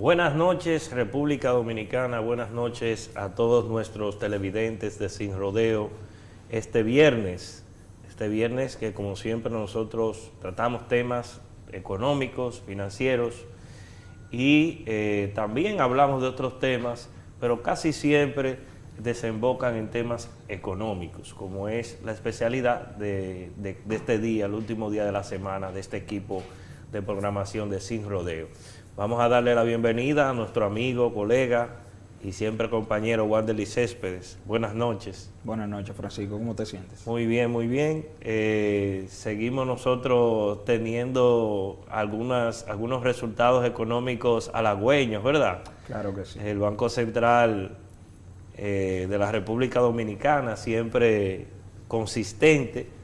Buenas noches, República Dominicana, buenas noches a todos nuestros televidentes de Sin Rodeo. Este viernes que como siempre nosotros tratamos temas económicos, financieros y también hablamos de otros temas, pero casi siempre desembocan en temas económicos, como es la especialidad de este día, el último día de la semana de este equipo de programación de Sin Rodeo. Vamos a darle la bienvenida a nuestro amigo, colega y siempre compañero Wanderly Céspedes. Buenas noches. Buenas noches, Francisco. ¿Cómo te sientes? Muy bien, muy bien. Seguimos nosotros teniendo algunos resultados económicos halagüeños, ¿verdad? Claro que sí. El Banco Central de la República Dominicana, siempre consistente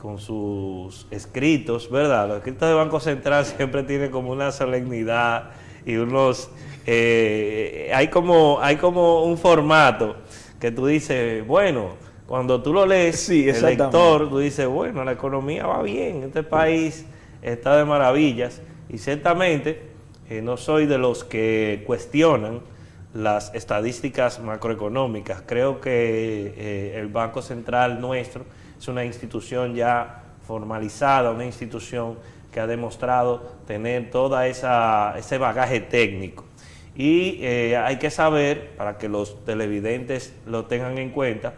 con sus escritos, ¿verdad? Los escritos del Banco Central siempre tienen como una solemnidad y unos... hay como un formato que tú dices, bueno, cuando tú lo lees, sí, el lector, tú dices, bueno, la economía va bien, este país está de maravillas, y ciertamente no soy de los que cuestionan las estadísticas macroeconómicas. Creo que el Banco Central nuestro es una institución ya formalizada, una institución que ha demostrado tener toda ese bagaje técnico. Y hay que saber, para que los televidentes lo tengan en cuenta,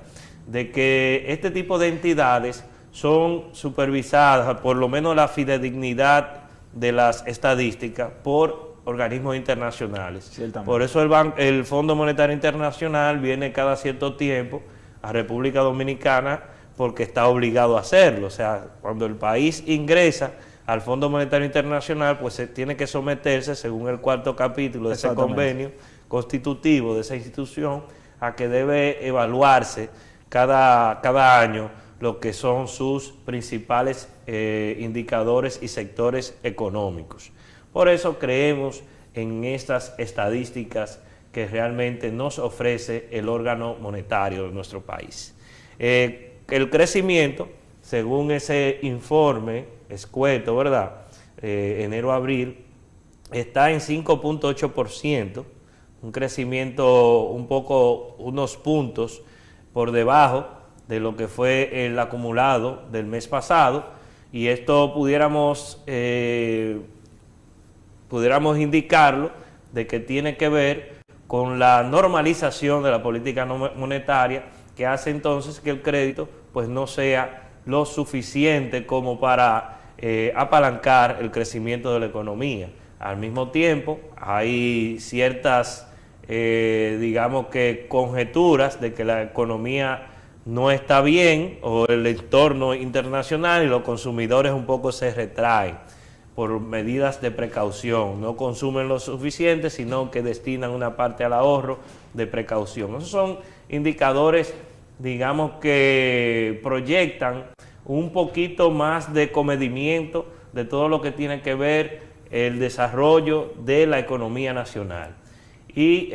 de que este tipo de entidades son supervisadas, por lo menos la fidedignidad de las estadísticas, por organismos internacionales. Por eso el Fondo Monetario Internacional viene cada cierto tiempo a República Dominicana porque está obligado a hacerlo. O sea, cuando el país ingresa al Fondo Monetario Internacional, pues se tiene que someterse, según el cuarto capítulo de ese convenio constitutivo de esa institución, a que debe evaluarse cada año lo que son sus principales indicadores y sectores económicos. Por eso creemos en estas estadísticas que realmente nos ofrece el órgano monetario de nuestro país. El crecimiento, según ese informe escueto, ¿verdad? Enero-abril, está en 5.8%, un crecimiento unos puntos por debajo de lo que fue el acumulado del mes pasado, y esto pudiéramos indicarlo de que tiene que ver con la normalización de la política monetaria, que hace entonces que el crédito pues no sea lo suficiente como para apalancar el crecimiento de la economía. Al mismo tiempo, hay ciertas, digamos que conjeturas de que la economía no está bien, o el entorno internacional, y los consumidores un poco se retraen por medidas de precaución, no consumen lo suficiente, sino que destinan una parte al ahorro de precaución. Esos son indicadores, digamos, que proyectan un poquito más de comedimiento de todo lo que tiene que ver el desarrollo de la economía nacional. Y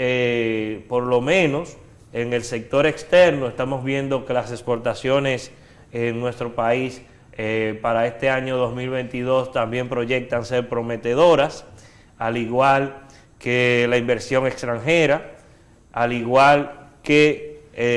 por lo menos en el sector externo estamos viendo que las exportaciones en nuestro país para este año 2022 también proyectan ser prometedoras, al igual que la inversión extranjera, al igual que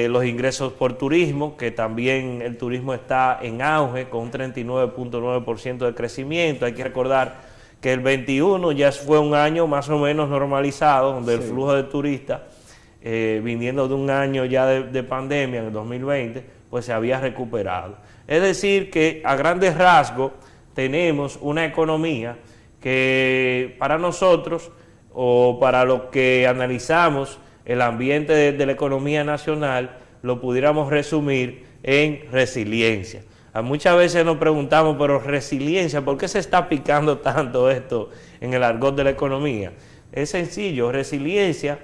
los ingresos por turismo, que también el turismo está en auge con un 39.9% de crecimiento. Hay que recordar que el 21 ya fue un año más o menos normalizado, donde el flujo de turistas, viniendo de un año ya de pandemia, en el 2020, pues se había recuperado. Es decir, que a grandes rasgos tenemos una economía que para nosotros, o para los que analizamos el ambiente de la economía nacional, lo pudiéramos resumir en resiliencia. Muchas veces nos preguntamos, pero resiliencia, ¿por qué se está picando tanto esto en el argot de la economía? Es sencillo, resiliencia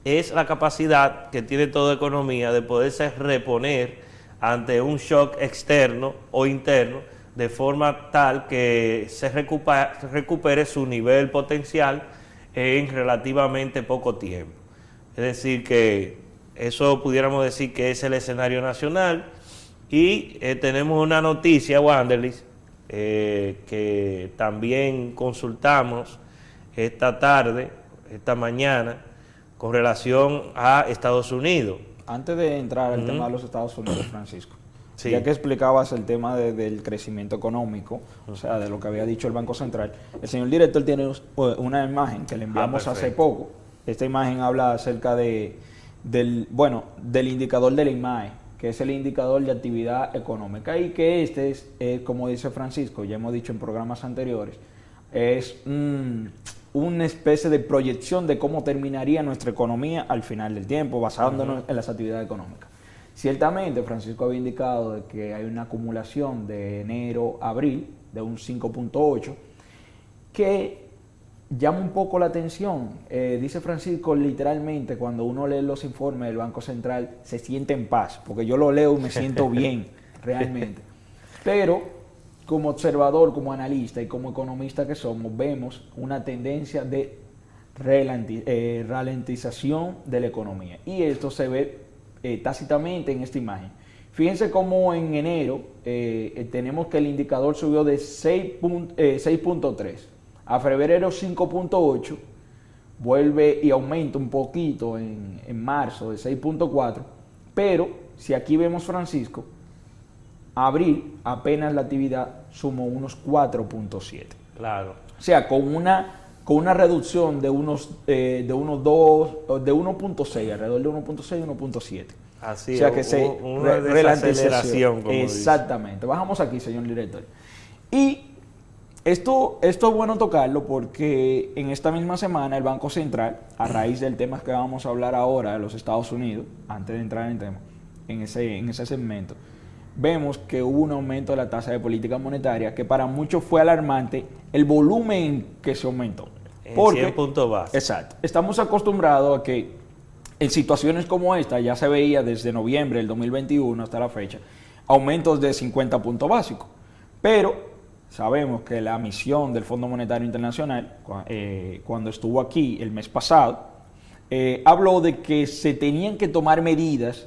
es la capacidad que tiene toda economía de poderse reponer ante un shock externo o interno, de forma tal que se recupere su nivel potencial en relativamente poco tiempo. Es decir, que eso pudiéramos decir que es el escenario nacional. Y tenemos una noticia, Wanderly, que también consultamos esta tarde, esta mañana con relación a Estados Unidos. Antes de entrar al tema de los Estados Unidos, Francisco, Sí. ya que explicabas el tema del crecimiento económico, o sea, de lo que había dicho el Banco Central, el señor director tiene una imagen que le enviamos hace perfecto. poco. Esta imagen habla acerca del indicador del INMAE, que es el indicador de actividad económica, y que este es, como dice Francisco, ya hemos dicho en programas anteriores, es una especie de proyección de cómo terminaría nuestra economía al final del tiempo, basándonos en las actividades económicas. Ciertamente, Francisco había indicado de que hay una acumulación de enero a abril de un 5.8, que llama un poco la atención. Dice Francisco, literalmente, cuando uno lee los informes del Banco Central, se siente en paz, porque yo lo leo y me siento bien, realmente. Pero como observador, como analista y como economista que somos, vemos una tendencia de ralentización de la economía. Y esto se ve tácitamente en esta imagen. Fíjense cómo en enero tenemos que el indicador subió de 6.3 a febrero 5.8, vuelve y aumenta un poquito en marzo de 6.4, pero si aquí vemos, Francisco, abril apenas la actividad sumó unos 4.7. Claro. O sea, con una reducción de unos 1.6, alrededor de 1.6 y 1.7. Así, o sea que una desaceleración, como exactamente. Bajamos aquí, señor director. Y esto es bueno tocarlo porque en esta misma semana el Banco Central, a raíz del tema que vamos a hablar ahora de los Estados Unidos, antes de entrar en el tema, en ese segmento, vemos que hubo un aumento de la tasa de política monetaria que para muchos fue alarmante el volumen que se aumentó. En Porque, 100 puntos básicos. Exacto. Estamos acostumbrados a que en situaciones como esta, ya se veía desde noviembre del 2021 hasta la fecha, aumentos de 50 puntos básicos. Pero sabemos que la misión del Fondo Monetario Internacional, cuando estuvo aquí el mes pasado, habló de que se tenían que tomar medidas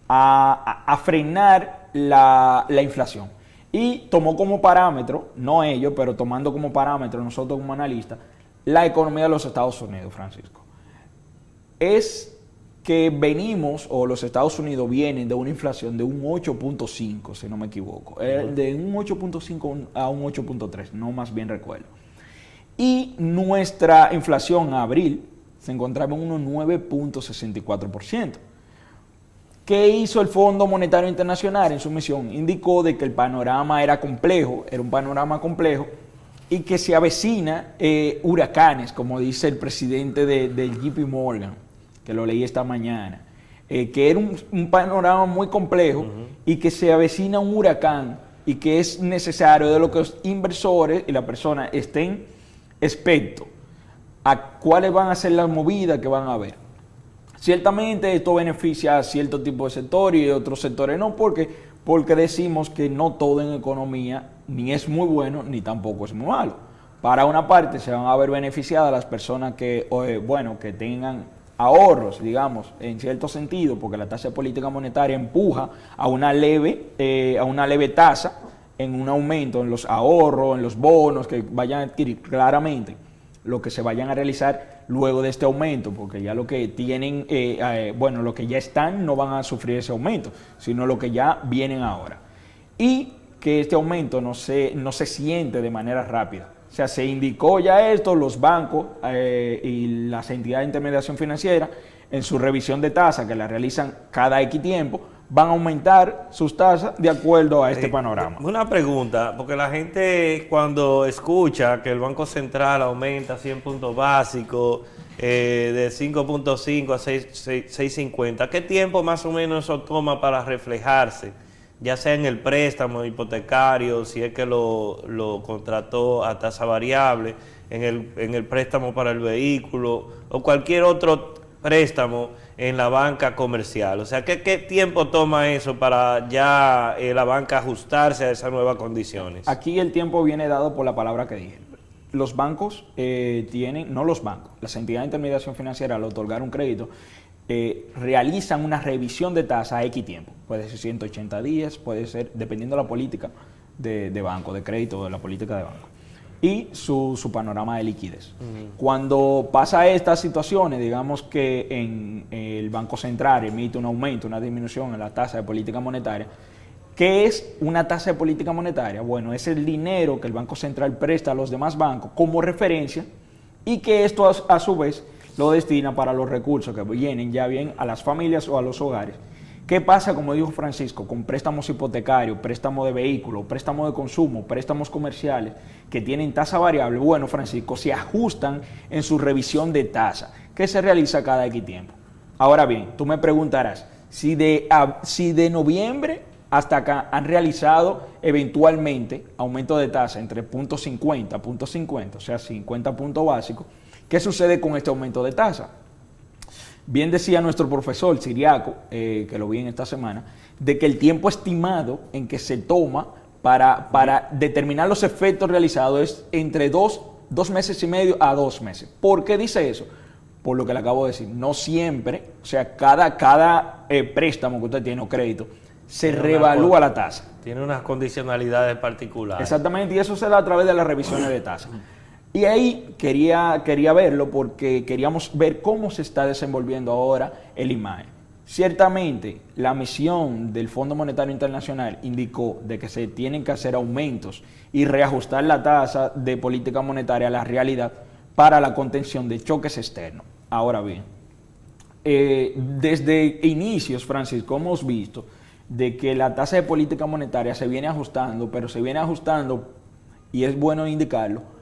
a frenar la inflación. Y tomó como parámetro, no ellos, pero tomando como parámetro nosotros como analistas, la economía de los Estados Unidos, Francisco. Es que venimos, o los Estados Unidos vienen de una inflación de un 8.5, si no me equivoco, de un 8.5 a un 8.3, no más bien recuerdo. Y nuestra inflación a abril se encontraba en un 9.64%. ¿Qué hizo el Fondo Monetario Internacional en su misión? Indicó de que el panorama era complejo, era un panorama complejo, y que se avecina huracanes, como dice el presidente de JP Morgan, que lo leí esta mañana, que era un panorama muy complejo y que se avecina un huracán y que es necesario de lo que los inversores y la persona estén expertos a cuáles van a ser las movidas que van a haber. Ciertamente esto beneficia a cierto tipo de sector y otros sectores no, porque decimos que no todo en economía ni es muy bueno ni tampoco es muy malo. Para una parte se van a ver beneficiadas las personas que tengan ahorros, digamos, en cierto sentido, porque la tasa de política monetaria empuja a una leve tasa en un aumento en los ahorros, en los bonos que vayan a adquirir, claramente lo que se vayan a realizar luego de este aumento, porque ya lo que tienen, lo que ya están no van a sufrir ese aumento, sino lo que ya vienen ahora. Y que este aumento no se siente de manera rápida. O sea, se indicó ya esto, los bancos y las entidades de intermediación financiera, en su revisión de tasa, que la realizan cada X tiempo, van a aumentar sus tasas de acuerdo a este panorama. Una pregunta, porque la gente cuando escucha que el Banco Central aumenta 100 puntos básicos, de 5.5 a 6.50, ¿qué tiempo más o menos eso toma para reflejarse? Ya sea en el préstamo hipotecario, si es que lo contrató a tasa variable, en el préstamo para el vehículo o cualquier otro préstamo en la banca comercial. O sea, ¿qué tiempo toma eso para ya la banca ajustarse a esas nuevas condiciones? Aquí el tiempo viene dado por la palabra que dije. Los bancos las entidades de intermediación financiera al otorgar un crédito, realizan una revisión de tasa a X tiempo. Puede ser 180 días, puede ser, dependiendo de la política de banco, de crédito, de la política de banco. y su panorama de liquidez. Cuando pasa estas situaciones, digamos que en el Banco Central emite un aumento, una disminución en la tasa de política monetaria. ¿Qué es una tasa de política monetaria? Bueno, es el dinero que el Banco Central presta a los demás bancos como referencia y que esto a su vez lo destina para los recursos que vienen ya bien a las familias o a los hogares. ¿Qué pasa, como dijo Francisco, con préstamos hipotecarios, préstamos de vehículos, préstamos de consumo, préstamos comerciales que tienen tasa variable? Bueno, Francisco, se ajustan en su revisión de tasa, que se realiza cada X tiempo. Ahora bien, tú me preguntarás, si de noviembre hasta acá han realizado eventualmente aumento de tasa entre 0.50, o sea, 50 puntos básicos, ¿qué sucede con este aumento de tasa? Bien decía nuestro profesor Siriaco, que lo vi en esta semana, de que el tiempo estimado en que se toma para determinar los efectos realizados es entre 2 meses y medio a 2 meses. ¿Por qué dice eso? Por lo que le acabo de decir. No siempre, o sea, cada préstamo que usted tiene o crédito, se revalúa la tasa. Tiene unas condicionalidades particulares. Exactamente, y eso se da a través de las revisiones de tasa. Y ahí quería verlo porque queríamos ver cómo se está desenvolviendo ahora el IMAE. Ciertamente, la misión del Fondo Monetario Internacional indicó de que se tienen que hacer aumentos y reajustar la tasa de política monetaria a la realidad para la contención de choques externos. Ahora bien, desde inicios, Francisco, hemos visto de que la tasa de política monetaria se viene ajustando, pero se viene ajustando, y es bueno indicarlo,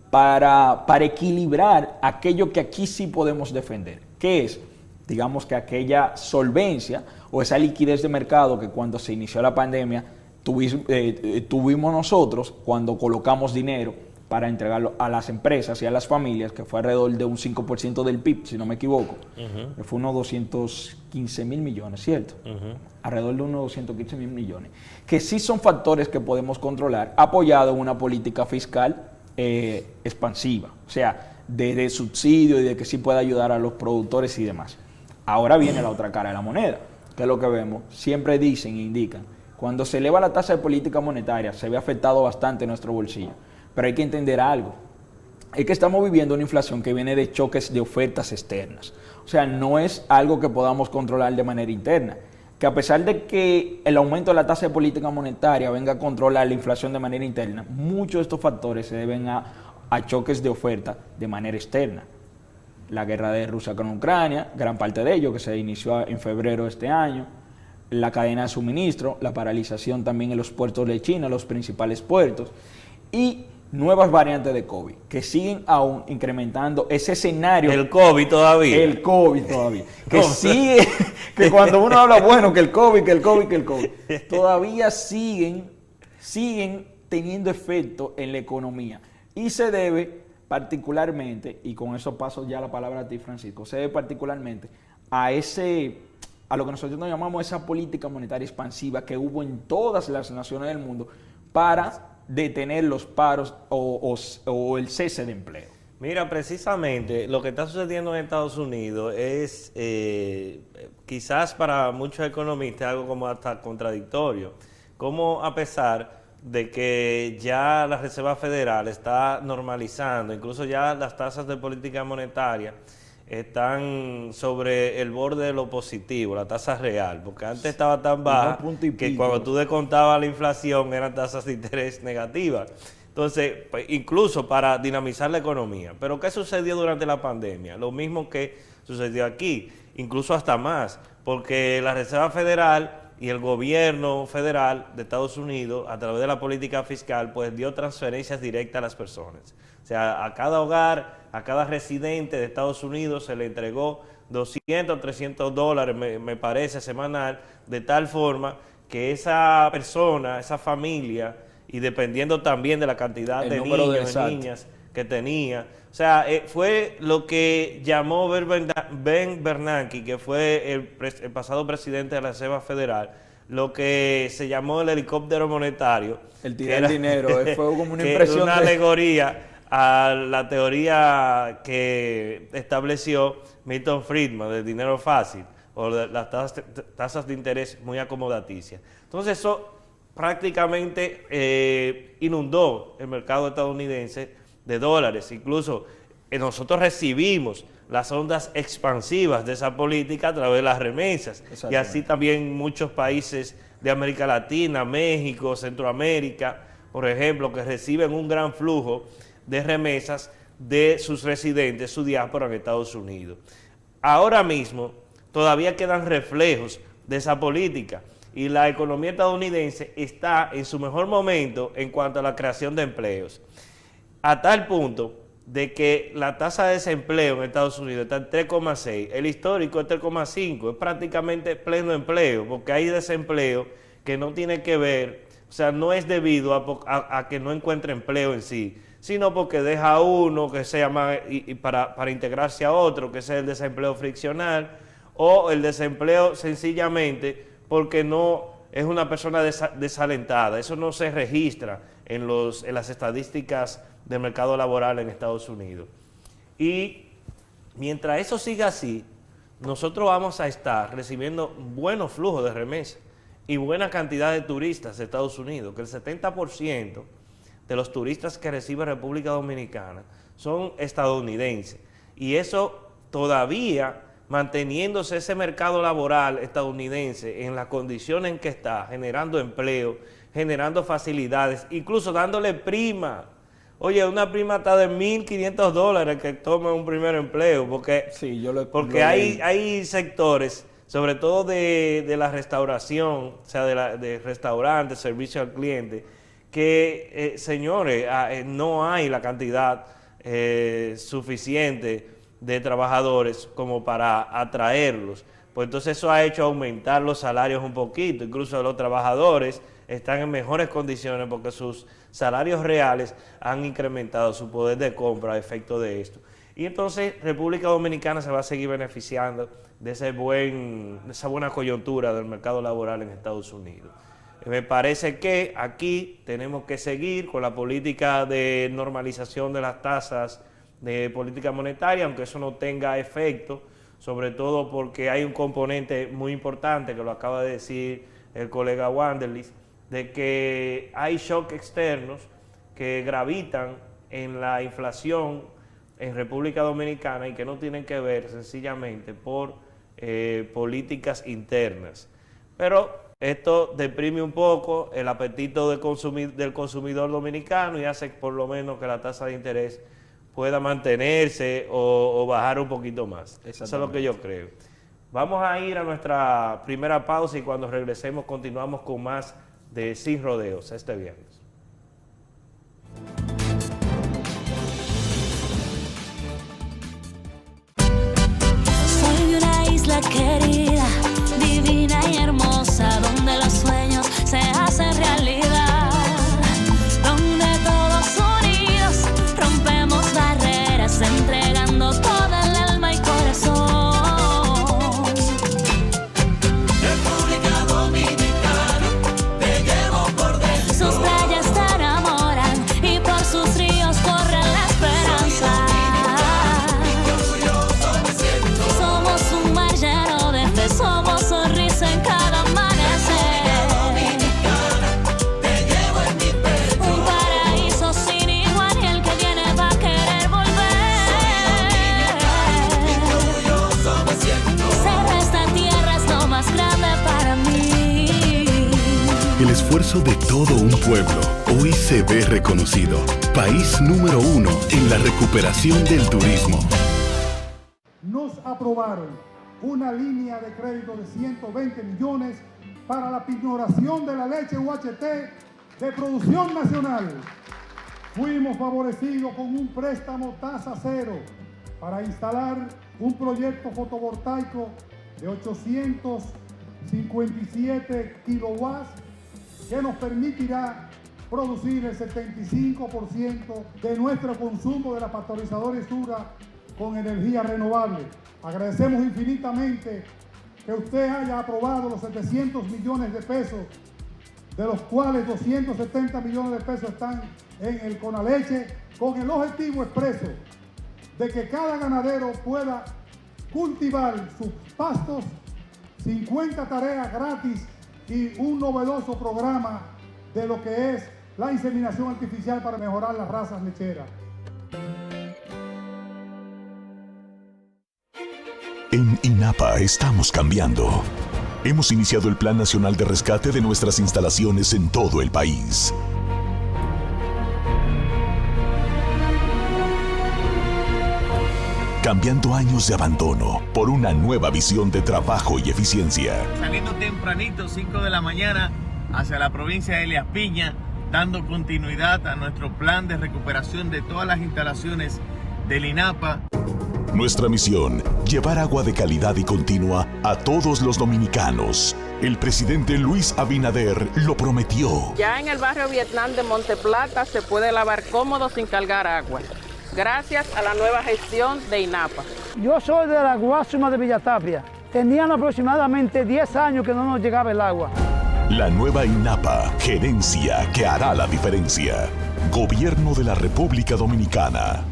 para equilibrar aquello que aquí sí podemos defender, que es, digamos que aquella solvencia o esa liquidez de mercado que cuando se inició la pandemia tuvimos nosotros cuando colocamos dinero para entregarlo a las empresas y a las familias, que fue alrededor de un 5% del PIB, si no me equivoco, que fue unos 215.000 millones, ¿cierto? Alrededor de unos 215.000 millones, que sí son factores que podemos controlar, apoyado en una política fiscal expansiva, o sea, de subsidio y de que sí pueda ayudar a los productores y demás. Ahora viene la otra cara de la moneda, que es lo que vemos, siempre dicen e indican, cuando se eleva la tasa de política monetaria se ve afectado bastante nuestro bolsillo, pero hay que entender algo, es que estamos viviendo una inflación que viene de choques de ofertas externas, o sea, no es algo que podamos controlar de manera interna, que a pesar de que el aumento de la tasa de política monetaria venga a controlar la inflación de manera interna, muchos de estos factores se deben a choques de oferta de manera externa. La guerra de Rusia con Ucrania, gran parte de ello que se inició en febrero de este año, la cadena de suministro, la paralización también en los puertos de China, los principales puertos, y nuevas variantes de COVID, que siguen aún incrementando ese escenario. El COVID todavía. El COVID todavía. Que sigue, que cuando uno habla, bueno, que el COVID, todavía siguen teniendo efecto en la economía. Y se debe particularmente, y con eso paso ya la palabra a ti, Francisco, se debe particularmente a lo que nosotros nos llamamos esa política monetaria expansiva que hubo en todas las naciones del mundo para detener los paros o el cese de empleo. Mira, precisamente lo que está sucediendo en Estados Unidos es quizás para muchos economistas algo como hasta contradictorio, como a pesar de que ya la Reserva Federal está normalizando, incluso ya las tasas de política monetaria están sobre el borde de lo positivo, la tasa real, porque antes estaba tan baja que cuando tú descontabas la inflación eran tasas de interés negativas. Entonces, pues, incluso para dinamizar la economía. Pero ¿qué sucedió durante la pandemia? Lo mismo que sucedió aquí, incluso hasta más, porque la Reserva Federal y el gobierno federal de Estados Unidos, a través de la política fiscal, pues dio transferencias directas a las personas. O sea, a cada hogar, a cada residente de Estados Unidos se le entregó 200, 300 dólares, me parece, semanal, de tal forma que esa persona, esa familia, y dependiendo también de la cantidad de niños y niñas que tenía, o sea, fue lo que llamó Ben Bernanke, que fue el pasado presidente de la Reserva Federal, lo que se llamó el helicóptero monetario. El tirar dinero, fue como una impresión. Una alegoría a la teoría que estableció Milton Friedman del dinero fácil, o de las tasas de interés muy acomodaticias. Entonces eso prácticamente inundó el mercado estadounidense de dólares. Incluso nosotros recibimos las ondas expansivas de esa política a través de las remesas. Y así también muchos países de América Latina, México, Centroamérica, por ejemplo, que reciben un gran flujo de remesas de sus residentes, su diáspora en Estados Unidos. Ahora mismo todavía quedan reflejos de esa política y la economía estadounidense está en su mejor momento en cuanto a la creación de empleos, a tal punto de que la tasa de desempleo en Estados Unidos está en 3,6, el histórico es 3,5, es prácticamente pleno empleo, porque hay desempleo que no tiene que ver, o sea, no es debido a que no encuentre empleo en sí, sino porque deja a uno que se llama para integrarse a otro, que es el desempleo friccional, o el desempleo sencillamente porque no es una persona desalentada. Eso no se registra en las estadísticas del mercado laboral en Estados Unidos. Y mientras eso siga así, nosotros vamos a estar recibiendo buenos flujos de remesas y buena cantidad de turistas de Estados Unidos, que el 70% de los turistas que recibe República Dominicana son estadounidenses. Y eso todavía manteniéndose ese mercado laboral estadounidense en las condiciones en que está, generando empleo, generando facilidades, incluso dándole prima. Oye, una prima está de $1,500 que toma un primer empleo, porque, sí, porque hay sectores, sobre todo de la restauración, o sea, de restaurantes, servicio al cliente, que, señores, no hay la cantidad suficiente de trabajadores como para atraerlos. Pues entonces eso ha hecho aumentar los salarios un poquito, incluso los trabajadores están en mejores condiciones porque sus salarios reales han incrementado su poder de compra a efecto de esto. Y entonces República Dominicana se va a seguir beneficiando de esa buena coyuntura del mercado laboral en Estados Unidos. Me parece que aquí tenemos que seguir con la política de normalización de las tasas de política monetaria, aunque eso no tenga efecto, sobre todo porque hay un componente muy importante, que lo acaba de decir el colega Wanderlis, de que hay shocks externos que gravitan en la inflación en República Dominicana y que no tienen que ver sencillamente por políticas internas. Pero esto deprime un poco el apetito del consumidor dominicano y hace por lo menos que la tasa de interés pueda mantenerse o bajar un poquito más. Eso es lo que yo creo. Vamos a ir a nuestra primera pausa y cuando regresemos continuamos con más de Sin Rodeos este viernes. Soy de una isla querida, divina y hermosa, donde los sueños se hacen realidad, donde todos unidos rompemos barreras, entregando toda el alma y corazón. República Dominicana, te llevo por dentro. Sus playas te enamoran y por sus ríos corre la esperanza. Somos un mar lleno de fe, somos sonrisa en cada amanecer. Te llevo en mi pecho. Un paraíso sin igual y el que viene va a querer volver. Ser esta tierra es lo más grande para mí. El esfuerzo de todo un pueblo hoy se ve reconocido. País número 1 en la recuperación del turismo. Nos aprobaron una línea de crédito de 120 millones para la pignoración de la leche UHT de producción nacional. Fuimos favorecidos con un préstamo tasa cero para instalar un proyecto fotovoltaico de 857 kilowatts que nos permitirá producir el 75% de nuestro consumo de la pasteurizadora Sura con energía renovable. Agradecemos infinitamente que usted haya aprobado los 700 millones de pesos, de los cuales 270 millones de pesos están en el Conaleche, con el objetivo expreso de que cada ganadero pueda cultivar sus pastos, 50 tareas gratis y un novedoso programa de lo que es la inseminación artificial para mejorar las razas lecheras. En INAPA estamos cambiando. Hemos iniciado el Plan Nacional de Rescate de nuestras instalaciones en todo el país. Cambiando años de abandono por una nueva visión de trabajo y eficiencia. Saliendo tempranito, 5 de la mañana, hacia la provincia de Elías Piña, dando continuidad a nuestro plan de recuperación de todas las instalaciones del INAPA. Nuestra misión, llevar agua de calidad y continua a todos los dominicanos. El presidente Luis Abinader lo prometió. Ya en el barrio Vietnam de Monteplata se puede lavar cómodo sin cargar agua, gracias a la nueva gestión de INAPA. Yo soy de la Guásima de Villatapia. Tenían aproximadamente 10 años que no nos llegaba el agua. La nueva INAPA, gerencia que hará la diferencia. Gobierno de la República Dominicana.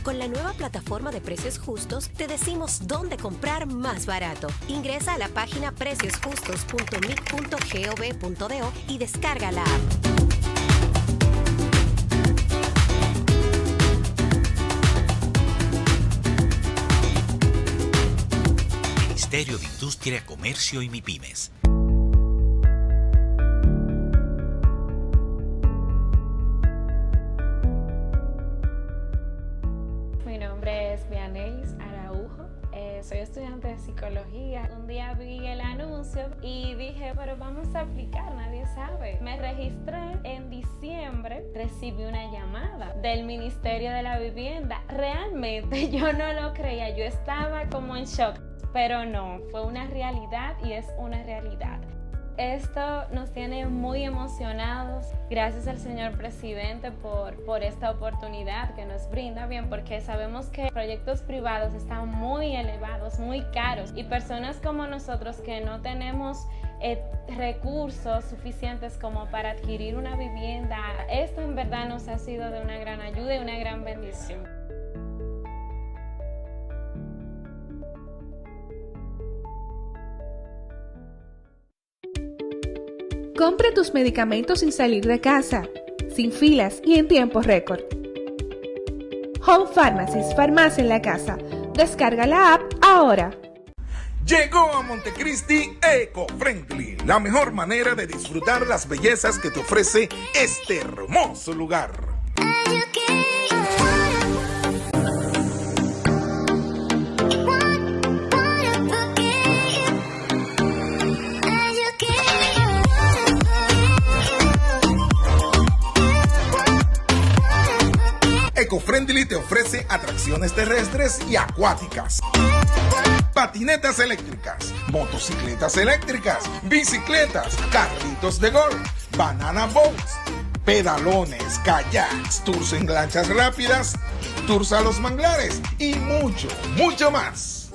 Con la nueva plataforma de Precios Justos, te decimos dónde comprar más barato. Ingresa a la página preciosjustos.mic.gov.do y descarga la app. Ministerio de Industria, Comercio y MIPYMES. Mi nombre es Vianelis Araujo, soy estudiante de psicología. Un día vi el anuncio y dije, pero vamos a aplicar, nadie sabe. Me registré en diciembre, recibí una llamada del Ministerio de la Vivienda. Realmente yo no lo creía, yo estaba como en shock, pero no, fue una realidad y es una realidad. Esto nos tiene muy emocionados. Gracias al señor presidente por esta oportunidad que nos brinda, bien, porque sabemos que proyectos privados están muy elevados, muy caros, y personas como nosotros que no tenemos recursos suficientes como para adquirir una vivienda, esto en verdad nos ha sido de una gran ayuda y una gran bendición. Compra tus medicamentos sin salir de casa, sin filas y en tiempo récord. Home Pharmacies, farmacia en la casa. Descarga la app ahora. Llegó a Montecristi Eco Friendly, la mejor manera de disfrutar las bellezas que te ofrece este hermoso lugar. EcoFriendly te ofrece atracciones terrestres y acuáticas, patinetas eléctricas, motocicletas eléctricas, bicicletas, carritos de golf, banana boats, pedalones, kayaks, tours en lanchas rápidas, tours a los manglares y mucho, mucho más.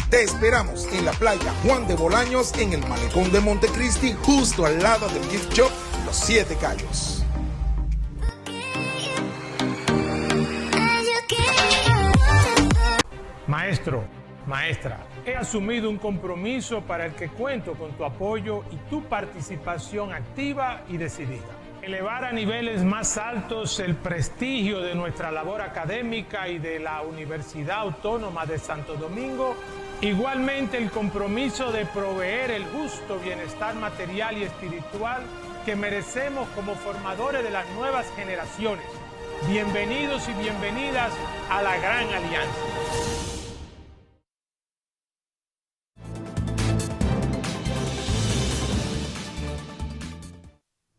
Te esperamos en la playa Juan de Bolaños, en el malecón de Montecristi, justo al lado del gift shop Los Siete Cayos. Maestro, maestra, he asumido un compromiso para el que cuento con tu apoyo y tu participación activa y decidida. Elevar a niveles más altos el prestigio de nuestra labor académica y de la Universidad Autónoma de Santo Domingo, igualmente el compromiso de proveer el justo bienestar material y espiritual que merecemos como formadores de las nuevas generaciones. Bienvenidos y bienvenidas a la Gran Alianza.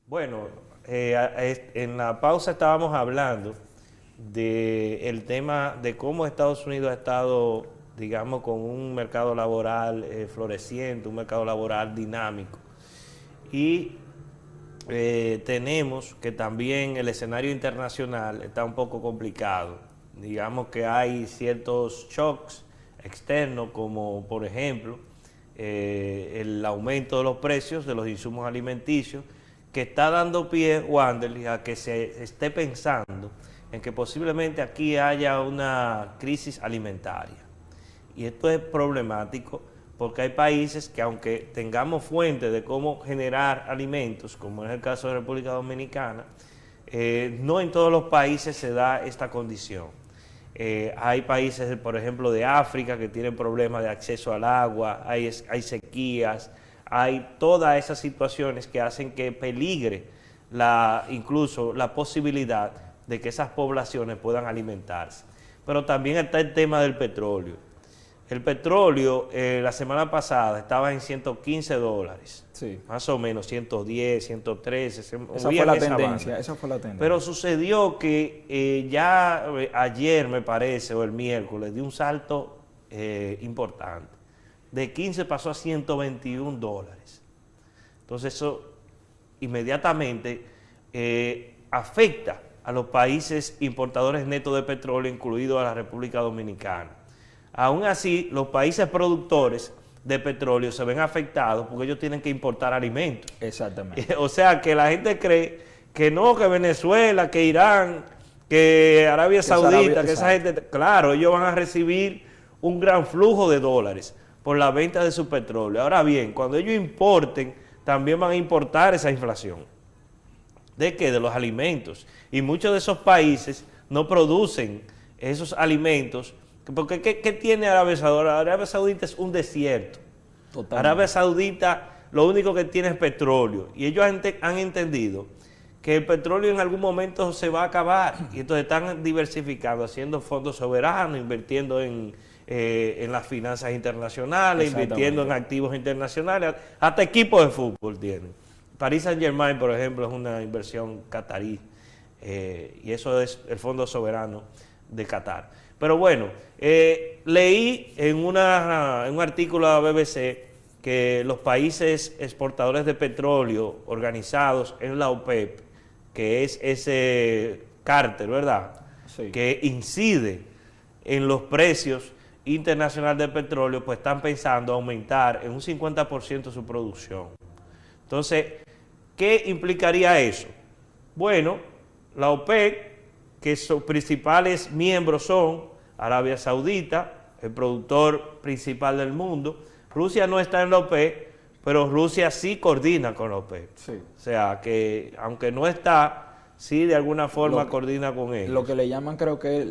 Bueno, en la pausa estábamos hablando del tema de cómo Estados Unidos ha estado, digamos, con un mercado laboral floreciente, un mercado laboral dinámico. Y tenemos que también el escenario internacional está un poco complicado. Digamos que hay ciertos shocks externos, como por ejemplo el aumento de los precios de los insumos alimenticios, que está dando pie, Wanderly, a que se esté pensando en que posiblemente aquí haya una crisis alimentaria. Y esto es problemático porque hay países que, aunque tengamos fuentes de cómo generar alimentos, como es el caso de República Dominicana, no en todos los países se da esta condición. Hay países, por ejemplo, de África que tienen problemas de acceso al agua, hay sequías, hay todas esas situaciones que hacen que peligre incluso la posibilidad de que esas poblaciones puedan alimentarse. Pero también está el tema del petróleo. El petróleo la semana pasada estaba en $115, sí, más o menos 110, 113. Esa fue la tendencia. Pero sucedió que ya ayer, me parece, o el miércoles, dio un salto importante. De 15 pasó a $121. Entonces eso inmediatamente afecta a los países importadores netos de petróleo, incluido a la República Dominicana. Aún así, los países productores de petróleo se ven afectados porque ellos tienen que importar alimentos. Exactamente. O sea, que la gente cree que no, que Venezuela, que Irán, que Arabia Saudita, que esa gente, claro, ellos van a recibir un gran flujo de dólares por la venta de su petróleo. Ahora bien, cuando ellos importen, también van a importar esa inflación. ¿De qué? De los alimentos. Y muchos de esos países no producen esos alimentos. Porque ¿qué tiene Arabia Saudita? Arabia Saudita es un desierto. Totalmente. Arabia Saudita lo único que tiene es petróleo. Y ellos han entendido que el petróleo en algún momento se va a acabar. Y entonces están diversificando, haciendo fondos soberanos, invirtiendo en las finanzas internacionales, invirtiendo en activos internacionales, hasta equipos de fútbol tienen. Paris Saint-Germain, por ejemplo, es una inversión catarí, y eso es el Fondo Soberano de Qatar. Pero bueno, leí en un artículo de la BBC que los países exportadores de petróleo organizados en la OPEP, que es ese cártel, ¿verdad?, sí, que incide en los precios internacional del petróleo, pues están pensando aumentar en un 50% su producción. Entonces, ¿qué implicaría eso? Bueno, la OPEC, que sus principales miembros son Arabia Saudita, el productor principal del mundo. Rusia no está en la OPEC, pero Rusia sí coordina con la OPEC. Sí. O sea, que aunque no está, sí de alguna forma coordina con ellos. Lo que le llaman, creo que es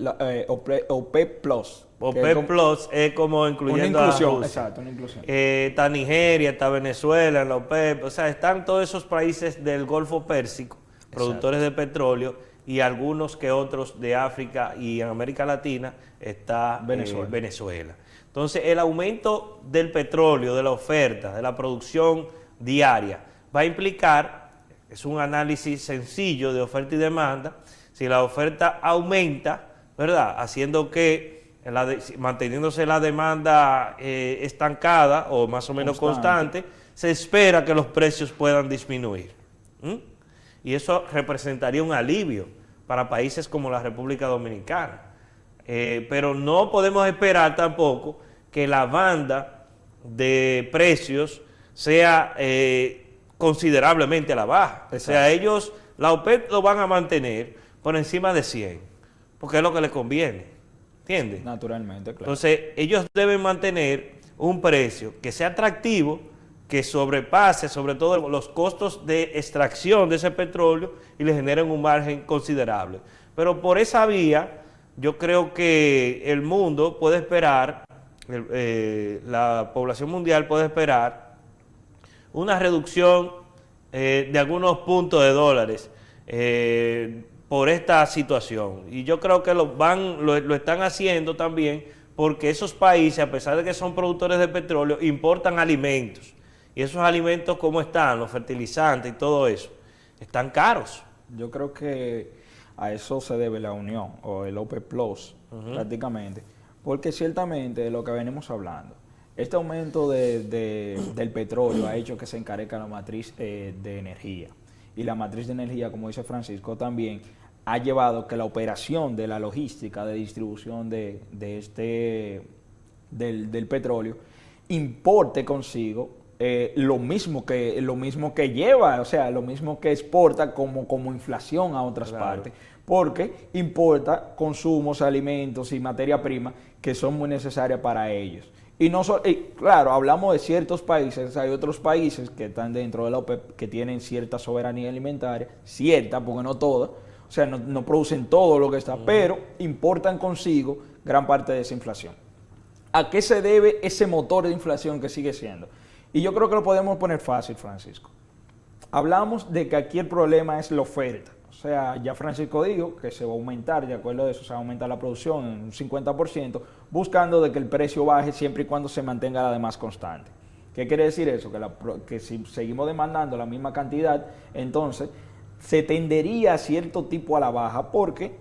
OPEC Plus. OPEC Plus es como incluyendo una inclusión, a Rusia. Exacto, una inclusión. Está Nigeria, está Venezuela en la OPEP, o sea, están todos esos países del Golfo Pérsico, productores de petróleo, y algunos que otros de África, y en América Latina está Venezuela. Entonces, el aumento del petróleo, de la oferta, de la producción diaria, va a implicar, es un análisis sencillo de oferta y demanda, si la oferta aumenta, ¿verdad?, haciendo que manteniéndose la demanda estancada o más o menos constante, se espera que los precios puedan disminuir. Y eso representaría un alivio para países como la República Dominicana. Pero no podemos esperar tampoco que la banda de precios sea considerablemente a la baja. Exacto. O sea, ellos, la OPEP lo van a mantener por encima de 100, porque es lo que les conviene. ¿Entiendes? Naturalmente, claro. Entonces, ellos deben mantener un precio que sea atractivo, que sobrepase sobre todo los costos de extracción de ese petróleo y le generen un margen considerable. Pero por esa vía, yo creo que el mundo puede esperar, la población mundial puede esperar una reducción de algunos puntos de dólares por esta situación. Y yo creo que lo están haciendo también porque esos países, a pesar de que son productores de petróleo, importan alimentos. Y esos alimentos, ¿cómo están? Los fertilizantes y todo eso, están caros. Yo creo que a eso se debe la unión, o el OPEC Plus, prácticamente. Porque ciertamente, de lo que venimos hablando, este aumento del petróleo ha hecho que se encarezca la matriz de energía. Y la matriz de energía, como dice Francisco, también ha llevado que la operación de la logística de distribución del petróleo importe consigo lo mismo que lleva, o sea, lo mismo que exporta como inflación a otras partes, porque importa consumos, alimentos y materia prima que son muy necesarias para ellos. Y claro, hablamos de ciertos países, hay otros países que están dentro de la OPEP que tienen cierta soberanía alimentaria, cierta, porque no toda, o sea, no producen todo lo que está, pero importan consigo gran parte de esa inflación. ¿A qué se debe ese motor de inflación que sigue siendo? Y yo creo que lo podemos poner fácil, Francisco. Hablamos de que aquí el problema es la oferta. O sea, ya Francisco dijo que se va a aumentar, de acuerdo a eso, se va a aumentar la producción en un 50%, buscando de que el precio baje siempre y cuando se mantenga la demás constante. ¿Qué quiere decir eso? Que si seguimos demandando la misma cantidad, entonces se tendería a cierto tipo a la baja, porque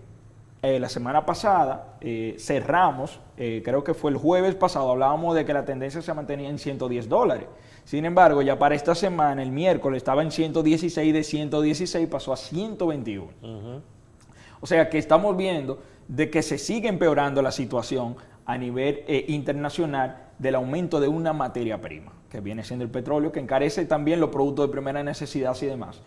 la semana pasada cerramos, creo que fue el jueves pasado, hablábamos de que la tendencia se mantenía en $110. Sin embargo, ya para esta semana, el miércoles, estaba en 116, de 116 pasó a 121. O sea que estamos viendo de que se sigue empeorando la situación a nivel internacional del aumento de una materia prima, que viene siendo el petróleo, que encarece también los productos de primera necesidad y demás.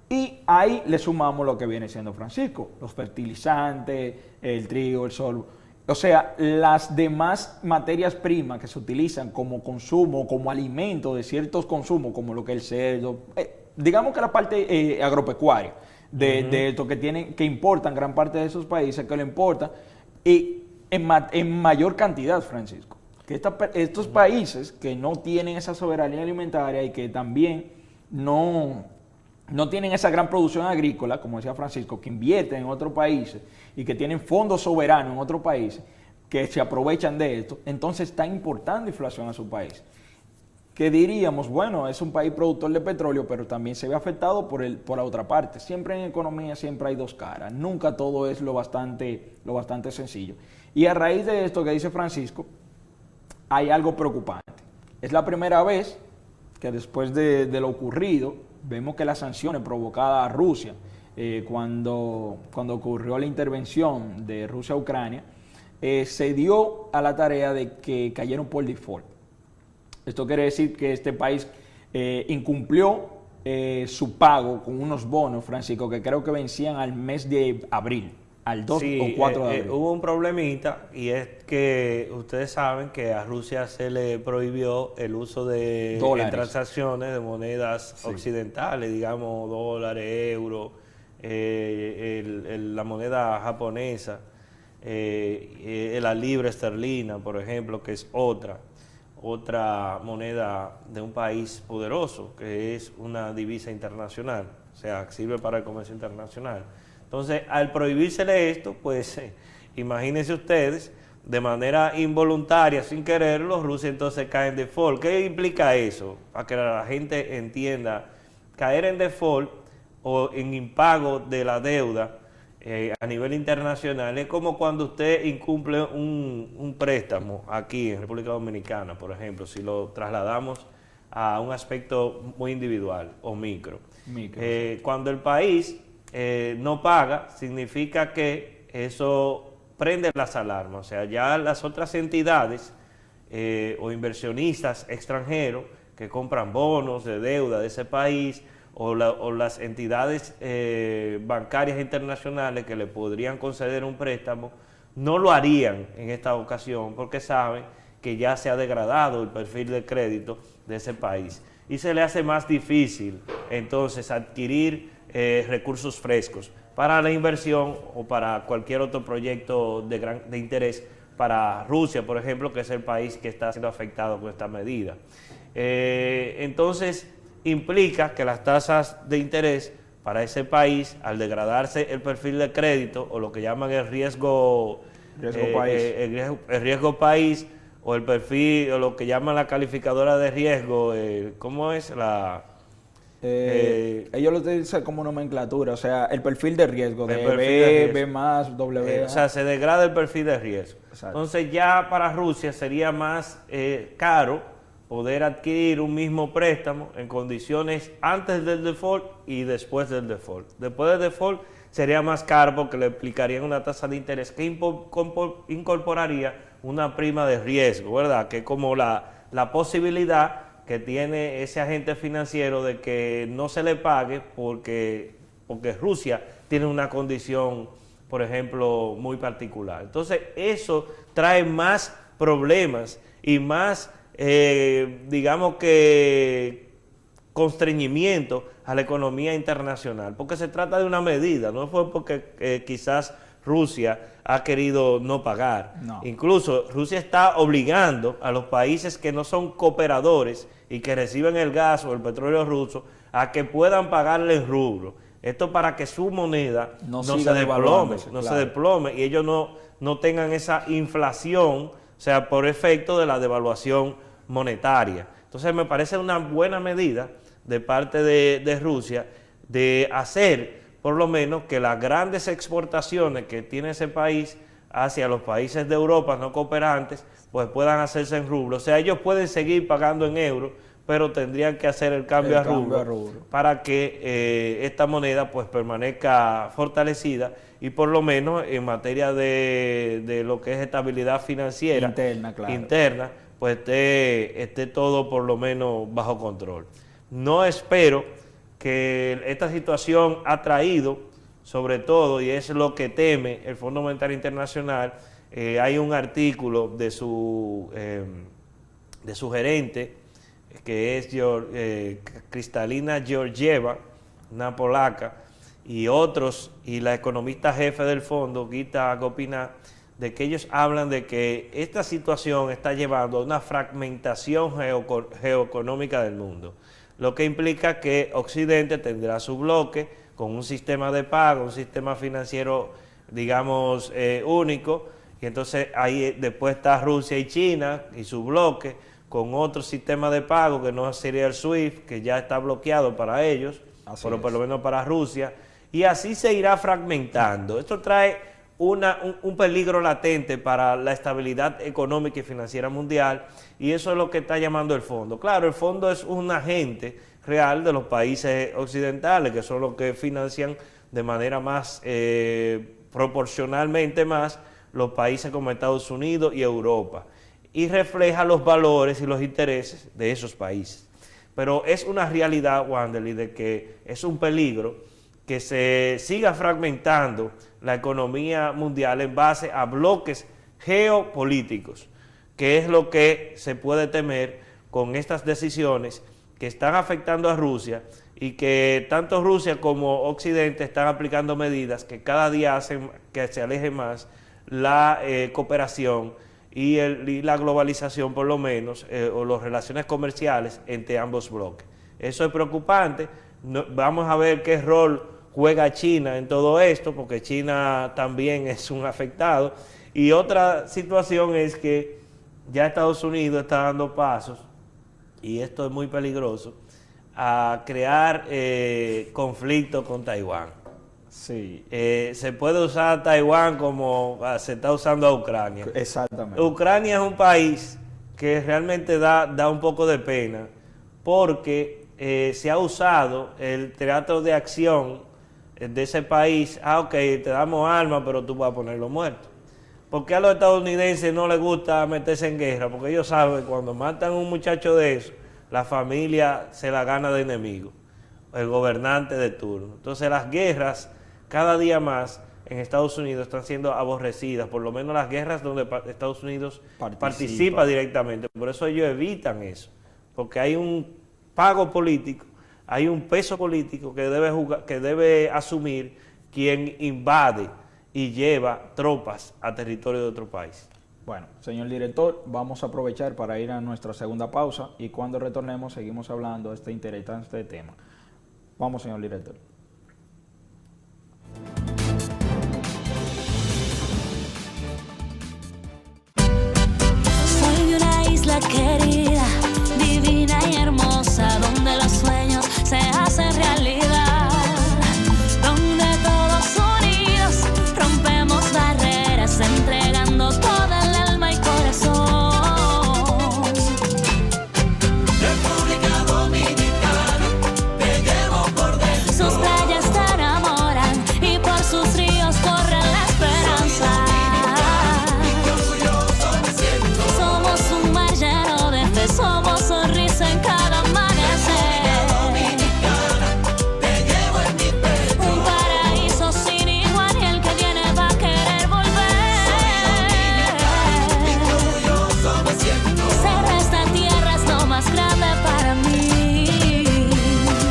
Y ahí le sumamos lo que viene siendo Francisco, los fertilizantes, el trigo, el sorgo. O sea, las demás materias primas que se utilizan como consumo, como alimento de ciertos consumos, como lo que es el cerdo, digamos que la parte agropecuaria de esto que importan gran parte de esos países, que lo importan y en mayor cantidad, Francisco. Que estos países que no tienen esa soberanía alimentaria y que también no tienen esa gran producción agrícola, como decía Francisco, que invierten en otros países y que tienen fondos soberanos en otros países que se aprovechan de esto, entonces está importando inflación a su país. Que diríamos, bueno, es un país productor de petróleo, pero también se ve afectado por la otra parte. Siempre en economía siempre hay dos caras, nunca todo es lo bastante sencillo. Y a raíz de esto que dice Francisco, hay algo preocupante. Es la primera vez que después de lo ocurrido, vemos que las sanciones provocadas a Rusia, cuando ocurrió la intervención de Rusia a Ucrania, se dio a la tarea de que cayeron por default. Esto quiere decir que este país incumplió su pago con unos bonos, Francisco, que creo que vencían al mes de abril, al 2 o 4 de abril. Hubo un problemita, y es que ustedes saben que a Rusia se le prohibió el uso de transacciones de monedas occidentales, digamos dólares, euros, la moneda japonesa, la libra esterlina, por ejemplo, que es otra moneda de un país poderoso, que es una divisa internacional, o sea, sirve para el comercio internacional. Entonces, al prohibírsele esto, pues imagínense ustedes, de manera involuntaria, sin quererlo, Rusia entonces cae en default. ¿Qué implica eso? Para que la gente entienda, caer en default o en impago de la deuda a nivel internacional es como cuando usted incumple un préstamo aquí en República Dominicana, por ejemplo, si lo trasladamos a un aspecto muy individual o micro. Cuando el país no paga, significa que eso prende las alarmas. O sea, ya las otras entidades o inversionistas extranjeros que compran bonos de deuda de ese país o las entidades bancarias internacionales que le podrían conceder un préstamo, no lo harían en esta ocasión porque saben que ya se ha degradado el perfil de crédito de ese país y se le hace más difícil entonces adquirir recursos frescos para la inversión o para cualquier otro proyecto de interés para Rusia, por ejemplo, que es el país que está siendo afectado con esta medida. Entonces, implica que las tasas de interés para ese país, al degradarse el perfil de crédito o lo que llaman el riesgo país o el perfil o lo que llaman la calificadora de riesgo, ¿cómo es? Ellos lo utilizan como nomenclatura, o sea, el perfil de riesgo, de B más, W. O sea, se degrada el perfil de riesgo. Exacto. Entonces ya para Rusia sería más caro poder adquirir un mismo préstamo en condiciones antes del default y después del default. Después del default sería más caro porque le aplicarían una tasa de interés que incorporaría una prima de riesgo, ¿verdad? Que es como la posibilidad que tiene ese agente financiero de que no se le pague porque Rusia tiene una condición, por ejemplo, muy particular. Entonces, eso trae más problemas y más, digamos que, constreñimiento a la economía internacional, porque se trata de una medida, no fue porque quizás Rusia ha querido no pagar. No. Incluso Rusia está obligando a los países que no son cooperadores y que reciben el gas o el petróleo ruso a que puedan pagarle en rublo. Esto para que su moneda no se desplome y ellos no tengan esa inflación, o sea, por efecto de la devaluación monetaria. Entonces me parece una buena medida de parte de Rusia de hacer por lo menos que las grandes exportaciones que tiene ese país hacia los países de Europa no cooperantes pues puedan hacerse en rublo. O sea, ellos pueden seguir pagando en euros, pero tendrían que hacer el cambio a rublo para que esta moneda pues permanezca fortalecida y por lo menos en materia de lo que es estabilidad financiera interna, pues esté todo por lo menos bajo control. No espero que esta situación ha traído, sobre todo, y es lo que teme el Fondo Monetario Internacional, hay un artículo de su gerente, que es Kristalina Georgieva, una polaca, y otros, y la economista jefe del fondo, Gita Gopinath, de que ellos hablan de que esta situación está llevando a una fragmentación geoeconómica del mundo, lo que implica que Occidente tendrá su bloque con un sistema de pago, un sistema financiero, digamos, único, y entonces ahí después está Rusia y China y su bloque con otro sistema de pago que no sería el SWIFT, que ya está bloqueado para ellos, pero por lo menos para Rusia, y así se irá fragmentando. Esto trae un peligro latente para la estabilidad económica y financiera mundial, y eso es lo que está llamando el fondo. Claro, el fondo es un agente real de los países occidentales, que son los que financian de manera más, proporcionalmente más, los países como Estados Unidos y Europa, y refleja los valores y los intereses de esos países. Pero es una realidad, Wanderly, de que es un peligro que se siga fragmentando la economía mundial en base a bloques geopolíticos, que es lo que se puede temer con estas decisiones que están afectando a Rusia y que tanto Rusia como Occidente están aplicando medidas que cada día hacen que se aleje más la cooperación y la globalización, por lo menos, o las relaciones comerciales entre ambos bloques. Eso es preocupante. Vamos a ver qué rol juega China en todo esto, porque China también es un afectado. Y otra situación es que ya Estados Unidos está dando pasos, y esto es muy peligroso, a crear conflicto con Taiwán. Sí. Se puede usar a Taiwán como se está usando a Ucrania. Exactamente. Ucrania es un país que realmente da un poco de pena, porque se ha usado el teatro de acción de ese país. Ok, te damos armas, pero tú vas a ponerlo muerto. ¿Por qué a los estadounidenses no les gusta meterse en guerra? Porque ellos saben que cuando matan a un muchacho de eso, la familia se la gana de enemigo, el gobernante de turno. Entonces las guerras cada día más en Estados Unidos están siendo aborrecidas, por lo menos las guerras donde Estados Unidos participa directamente. Por eso ellos evitan eso, porque hay un pago político, hay un peso político que debe asumir quien invade y lleva tropas a territorio de otro país. Bueno, señor director, vamos a aprovechar para ir a nuestra segunda pausa y cuando retornemos seguimos hablando de este interesante tema. Vamos, señor director. Soy de una isla querida, divina y hermosa, donde los sueños se hacen realidad, donde todos unidos rompemos barreras, entregando toda el alma y corazón. República Dominicana, te llevo por dentro. Sus playas te enamoran y por sus ríos corre la esperanza. Somos un mar lleno de fe.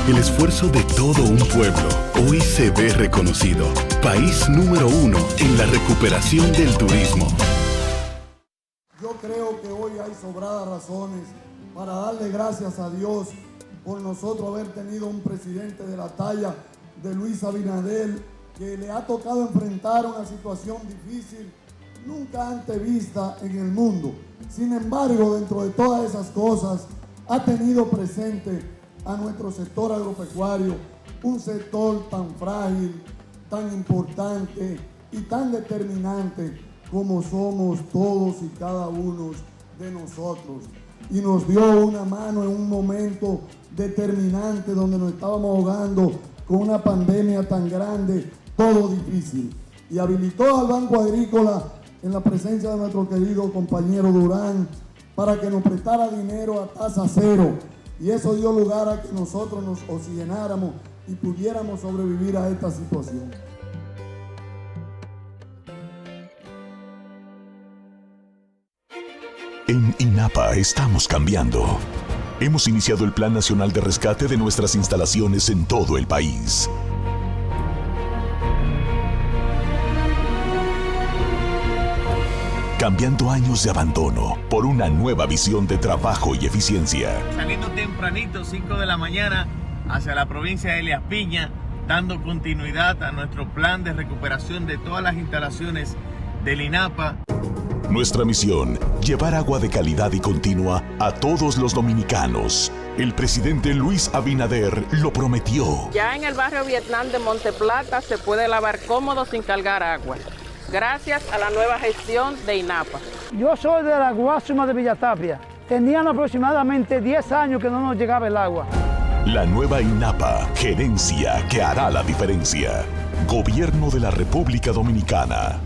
El esfuerzo de todo un pueblo hoy se ve reconocido. País número 1 en la recuperación del turismo. Yo creo que hoy hay sobradas razones para darle gracias a Dios por nosotros haber tenido un presidente de la talla de Luis Abinader, que le ha tocado enfrentar una situación difícil nunca antes vista en el mundo. Sin embargo, dentro de todas esas cosas, ha tenido presente a nuestro sector agropecuario, un sector tan frágil, tan importante y tan determinante como somos todos y cada uno de nosotros. Y nos dio una mano en un momento determinante donde nos estábamos ahogando con una pandemia tan grande, todo difícil. Y habilitó al Banco Agrícola en la presencia de nuestro querido compañero Durán para que nos prestara dinero a tasa cero. Y eso dio lugar a que nosotros nos oxigenáramos y pudiéramos sobrevivir a esta situación. En INAPA estamos cambiando. Hemos iniciado el Plan Nacional de Rescate de nuestras instalaciones en todo el país. Cambiando años de abandono por una nueva visión de trabajo y eficiencia. Saliendo tempranito, 5 de la mañana, hacia la provincia de Elías Piña, dando continuidad a nuestro plan de recuperación de todas las instalaciones del INAPA. Nuestra misión, llevar agua de calidad y continua a todos los dominicanos. El presidente Luis Abinader lo prometió. Ya en el barrio Vietnam de Monteplata se puede lavar cómodo sin cargar agua, gracias a la nueva gestión de INAPA. Yo soy de la Guásima de Villatapia. Tenían aproximadamente 10 años que no nos llegaba el agua. La nueva INAPA, gerencia que hará la diferencia. Gobierno de la República Dominicana.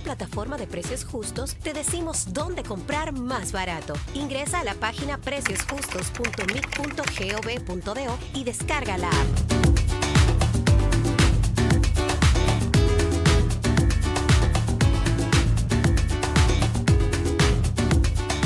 Plataforma de Precios Justos, te decimos dónde comprar más barato. Ingresa a la página preciosjustos.mic.gov.do y descarga la app.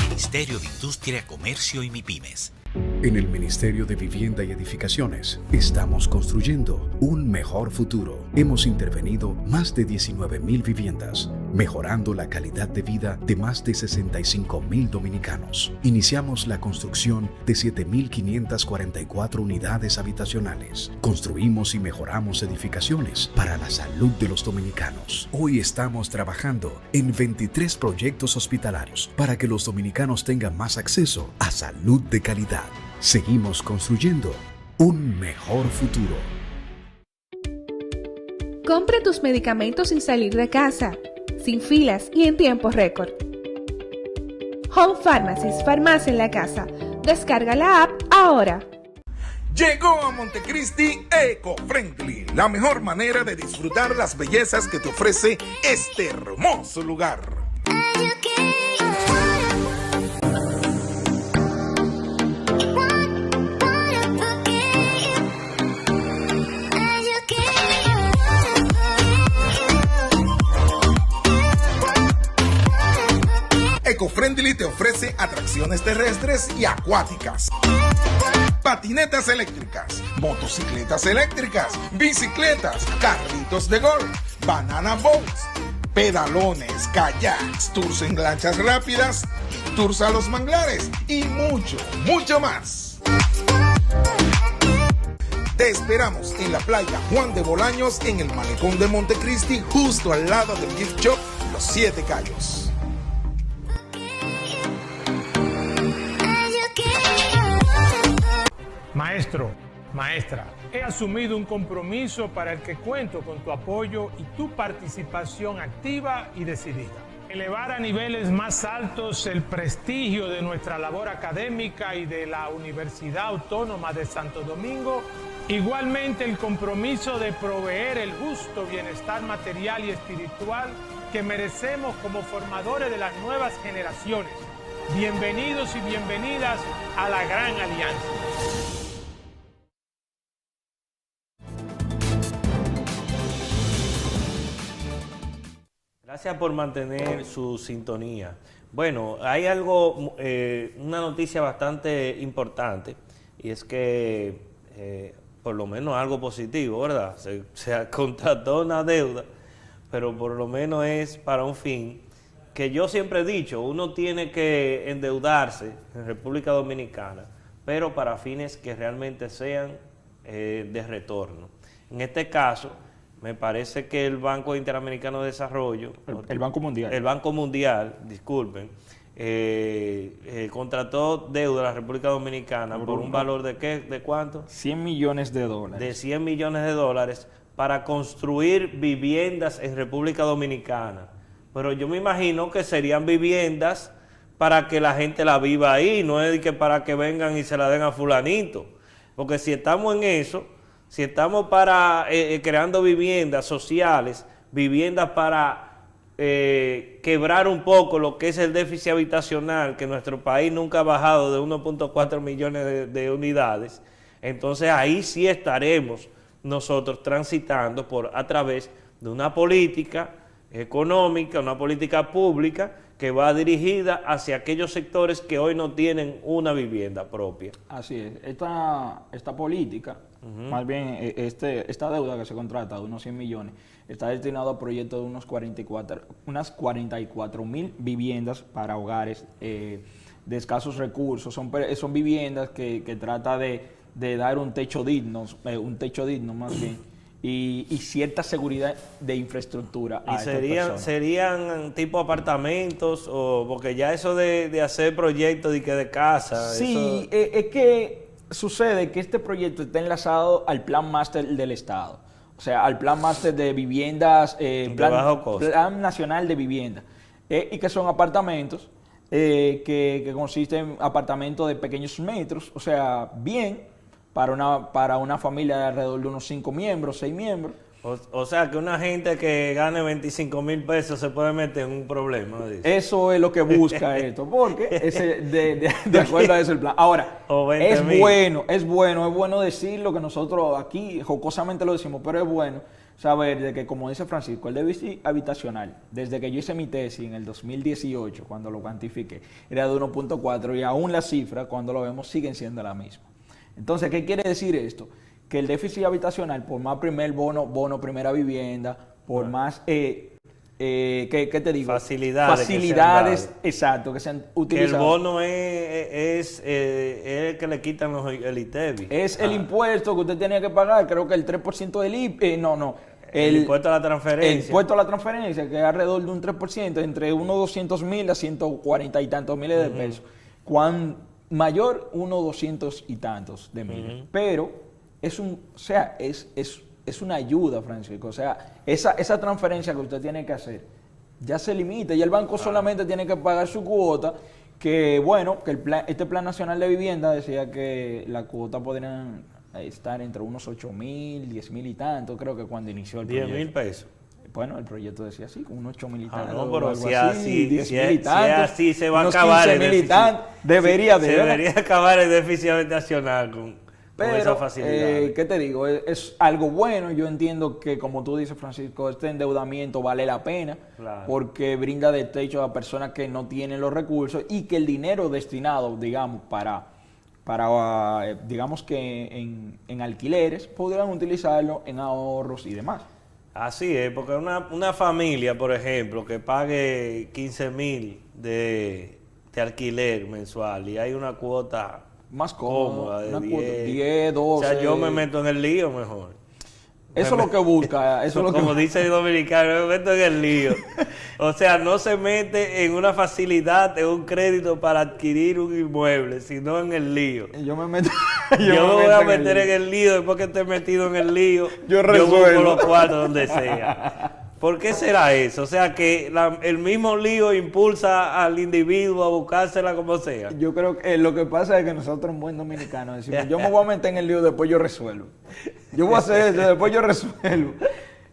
Ministerio de Industria, Comercio y MIPYMES. En el Ministerio de Vivienda y Edificaciones estamos construyendo un mejor futuro. Hemos intervenido más de 19,000 viviendas, mejorando la calidad de vida de más de 65,000 dominicanos. Iniciamos la construcción de 7,544 unidades habitacionales. Construimos y mejoramos edificaciones para la salud de los dominicanos. Hoy estamos trabajando en 23 proyectos hospitalarios para que los dominicanos tengan más acceso a salud de calidad. Seguimos construyendo un mejor futuro. Compra tus medicamentos sin salir de casa, sin filas y en tiempo récord. Home Pharmacies, farmacia en la casa. Descarga la app ahora. Llegó a Montecristi Eco Friendly, la mejor manera de disfrutar las bellezas que te ofrece este hermoso lugar. EcoFriendly te ofrece atracciones terrestres y acuáticas, patinetas eléctricas, motocicletas eléctricas, bicicletas, carritos de golf, banana boats, pedalones, kayaks, tours en lanchas rápidas, tours a los manglares y mucho, mucho más. Te esperamos en la playa Juan de Bolaños, en el malecón de Montecristi, justo al lado del gift shop Los Siete Cayos. Maestro, maestra, he asumido un compromiso para el que cuento con tu apoyo y tu participación activa y decidida. Elevar a niveles más altos el prestigio de nuestra labor académica y de la Universidad Autónoma de Santo Domingo. Igualmente el compromiso de proveer el justo bienestar material y espiritual que merecemos como formadores de las nuevas generaciones. Bienvenidos y bienvenidas a la Gran Alianza. Gracias por mantener su sintonía. Bueno, hay algo, una noticia bastante importante, y es que, por lo menos algo positivo, ¿verdad? Se contrató una deuda, pero por lo menos es para un fin que yo siempre he dicho, uno tiene que endeudarse en República Dominicana, pero para fines que realmente sean de retorno. En este caso, me parece que el Banco Interamericano de Desarrollo, el Banco Mundial, disculpen, contrató deuda a la República Dominicana por un valor de ¿qué? ¿De cuánto? 100 millones de dólares. De 100 millones de dólares para construir viviendas en República Dominicana. Pero yo me imagino que serían viviendas para que la gente la viva ahí, no es que para que vengan y se la den a fulanito. Porque si estamos en eso, si estamos creando viviendas sociales, viviendas para quebrar un poco lo que es el déficit habitacional, que nuestro país nunca ha bajado de 1.4 millones de unidades, entonces ahí sí estaremos nosotros transitando a través de una política económica, una política pública que va dirigida hacia aquellos sectores que hoy no tienen una vivienda propia. Así es. Esta política, más bien esta deuda que se contrata de unos 100 millones, está destinado a proyectos de unas 44.000 viviendas para hogares de escasos recursos. Son viviendas que trata de dar un techo digno más bien, y cierta seguridad de infraestructura. ¿Y serían tipo apartamentos? Porque ya eso de hacer proyectos de casa... Sí, es que sucede que este proyecto está enlazado al Plan Máster del Estado. O sea, al Plan Máster de Viviendas, Plan Nacional de Vivienda. Y que son apartamentos que consisten en apartamentos de pequeños metros, o sea, bien... Para una familia de alrededor de unos 5 miembros, 6 miembros. O sea, que una gente que gane 25,000 pesos se puede meter en un problema. Dice. Eso es lo que busca esto, porque de acuerdo a eso el plan. Ahora, es bueno decirlo, que nosotros aquí jocosamente lo decimos, pero es bueno saber de que, como dice Francisco, el déficit habitacional, desde que yo hice mi tesis en el 2018, cuando lo cuantifiqué, era de 1.4, y aún las cifras, cuando lo vemos, siguen siendo la misma. Entonces, ¿qué quiere decir esto? Que el déficit habitacional, por más primer bono primera vivienda, por más, ¿qué te digo? Facilidades exacto, que se han utilizado. Que el bono es el que le quitan el ITEVI. Es el impuesto que usted tenía que pagar, creo que el 3% del IPE, el impuesto a la transferencia. El impuesto a la transferencia, que es alrededor de un 3%, entre unos 200,000 a 140 y tantos miles de pesos. Mayor, unos 200 y tantos de miles. Pero es una ayuda, Francisco. O sea, esa transferencia que usted tiene que hacer ya se limita, y el banco solamente tiene que pagar su cuota, que bueno, que este Plan Nacional de Vivienda decía que la cuota podrían estar entre unos 8,000, 10,000 y tanto, creo que cuando inició el proyecto. 10,000 pesos. Bueno, el proyecto decía así, con unos 8,000 y tantos. No, pero si así se va a acabar el déficit. Debería acabar el déficit habitacional con esa facilidad. ¿Qué te digo? Es algo bueno. Yo entiendo que, como tú dices, Francisco, este endeudamiento vale la pena, porque brinda de techo a personas que no tienen los recursos, y que el dinero destinado, digamos, digamos que en alquileres, podrán utilizarlo en ahorros y demás. Así es, porque una familia, por ejemplo, que pague 15,000 de alquiler mensual, y hay una cuota más cómoda de una 10, 12. O sea, yo me meto en el lío mejor. Eso es lo que busca. Como dice el dominicano, me meto en el lío. O sea, no se mete en una facilidad, en un crédito para adquirir un inmueble, sino en el lío. Yo me meto... Yo me voy a meter en el lío, después que esté metido en el lío, yo busco los cuartos donde sea. ¿Por qué será eso? O sea, que el mismo lío impulsa al individuo a buscársela como sea. Yo creo que lo que pasa es que nosotros, en buen dominicano, decimos, yo me voy a meter en el lío, después yo resuelvo. Yo voy a hacer esto, después yo resuelvo.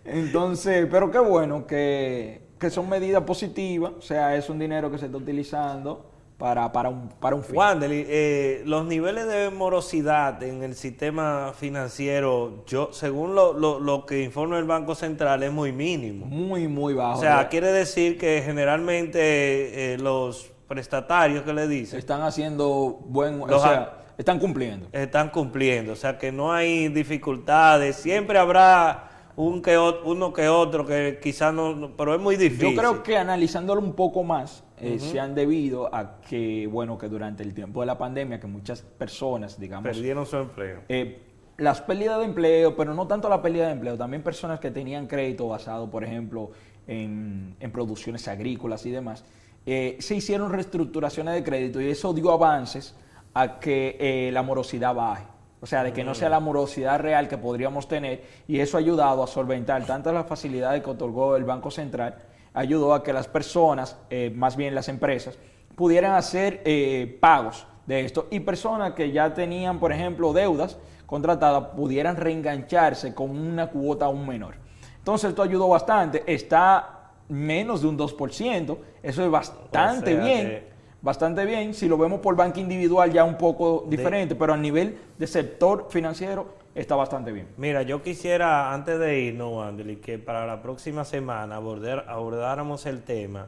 Entonces, pero qué bueno que son medidas positivas, o sea, es un dinero que se está utilizando para un fin. Wanderly, los niveles de morosidad en el sistema financiero, según lo que informa el Banco Central, es muy mínimo. Muy bajo. O sea, quiere decir que generalmente los prestatarios que le dicen están haciendo están cumpliendo. Están cumpliendo, o sea que no hay dificultades, siempre habrá uno que otro que quizás no, pero es muy difícil. Yo creo que analizándolo un poco más, se han debido a que, que durante el tiempo de la pandemia, que muchas personas, digamos, perdieron su empleo. Las pérdidas de empleo, pero no tanto la pérdida de empleo, también personas que tenían crédito basado, por ejemplo, en producciones agrícolas y demás, se hicieron reestructuraciones de crédito y eso dio avances a que la morosidad baje. O sea, de que no sea la morosidad real que podríamos tener, y eso ha ayudado a solventar tantas las facilidades que otorgó el Banco Central, ayudó a que las personas, más bien las empresas, pudieran hacer pagos de esto, y personas que ya tenían, por ejemplo, deudas contratadas, pudieran reengancharse con una cuota aún menor. Entonces esto ayudó bastante, está menos de un 2%, eso es bastante bien. Bastante bien, si lo vemos por banca individual ya un poco diferente, pero a nivel de sector financiero está bastante bien. Mira, yo quisiera, antes de irnos, Wanderly, que para la próxima semana abordáramos el tema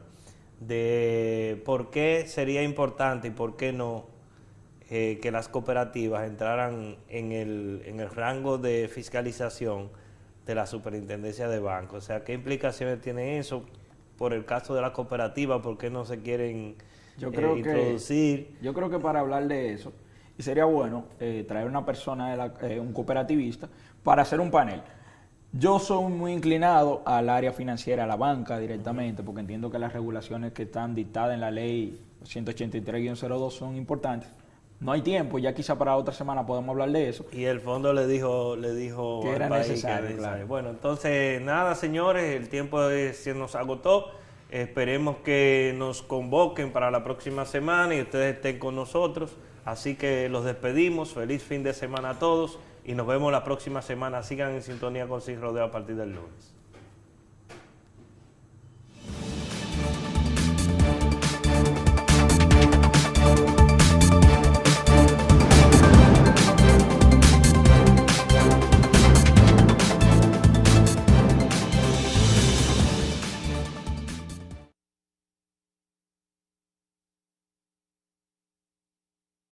de por qué sería importante y por qué no que las cooperativas entraran en el rango de fiscalización de la Superintendencia de Bancos. O sea, ¿qué implicaciones tiene eso por el caso de la cooperativa? ¿Por qué no se quieren introducir? Yo creo que para hablar de eso, y sería bueno traer una persona, un cooperativista, para hacer un panel. Yo soy muy inclinado al área financiera, a la banca directamente, porque entiendo que las regulaciones que están dictadas en la ley 183-02 son importantes. No hay tiempo, ya quizá para otra semana podemos hablar de eso. Y el fondo le dijo que era necesario. Claro. Bueno, entonces nada, señores, el tiempo se nos agotó. Esperemos que nos convoquen para la próxima semana y ustedes estén con nosotros. Así que los despedimos. Feliz fin de semana a todos y nos vemos la próxima semana. Sigan en sintonía con Sin Rodeo a partir del lunes.